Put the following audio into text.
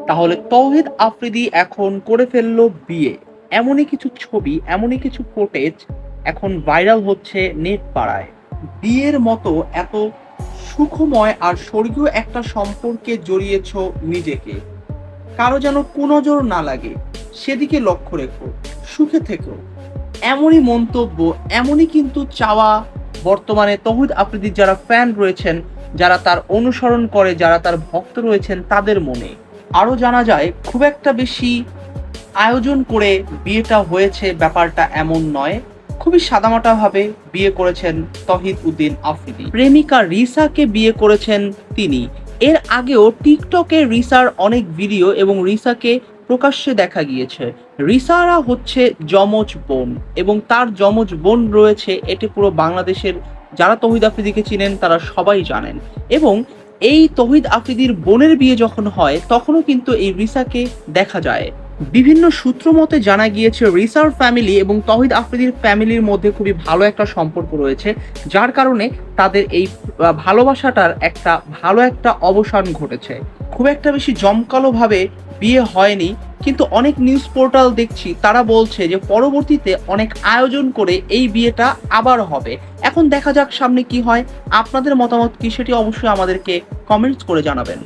তাহলে তৌহিদ আফ্রিদি এখন করে ফেললো বিয়ে। এমনই কিছু ছবি, এমনই কিছু ফুটেজ এখন ভাইরাল হচ্ছে নেট পাড়ায়। বিয়ের মতো এত সুখময় আর স্বর্গীয় একটা সম্পর্কে জড়িয়েছ নিজেকে, কারো যেন কুনজর না লাগে সেদিকে লক্ষ্য রেখো, সুখে থেকো। এমনই মন্তব্য, এমনই কিন্তু চাওয়া বর্তমানে তৌহিদ আফ্রিদির যারা ফ্যান রয়েছেন, যারা তার অনুসরণ করে, যারা তার ভক্ত রয়েছেন তাদের মনে। আরও জানা যায় খুব একটা বেশি আয়োজন করে বিয়েটা হয়েছে ব্যাপারটা এমন নয়, খুবই সাদামাটাভাবে বিয়ে করেছেন তৌহিদ উদ্দিন আফ্রিদি। প্রেমিকা রিসাকে বিয়ে করেছেন তিনি। এর আগেও টিকটকে রিসার অনেক ভিডিও এবং রিসাকে প্রকাশ্যে দেখা গিয়েছে। রিসারা হচ্ছে যমজ বোন এবং তার যমজ বোন রয়েছে, এটি পুরো বাংলাদেশের যারা তৌহিদ আফ্রিদিকে চিনেন তারা সবাই জানেন। এবং এই তৌহিদ আফ্রিদির বোনের বিয়ে যখন হয় তখনও কিন্তু এই রিসাকে দেখা যায়। বিভিন্ন সূত্র মতে জানা গিয়েছে রিসার ফ্যামিলি এবং তৌহিদ আফ্রিদির ফ্যামিলির মধ্যে খুবই ভালো একটা সম্পর্ক রয়েছে, যার কারণে তাদের এই ভালোবাসাটার একটা ভালো একটা অবসান ঘটেছে। খুব একটা বেশি জমকালোভাবে বিয়ে হয়নি, কিন্তু অনেক নিউজ পোর্টাল দেখছি তারা বলছে যে পরবর্তীতে অনেক আয়োজন করে এই বিয়েটা আবার হবে। এখন দেখা যাক সামনে কি হয়। আপনাদের মতামত কি সেটি অবশ্যই আমাদেরকে কমেন্টস করে জানাবেন।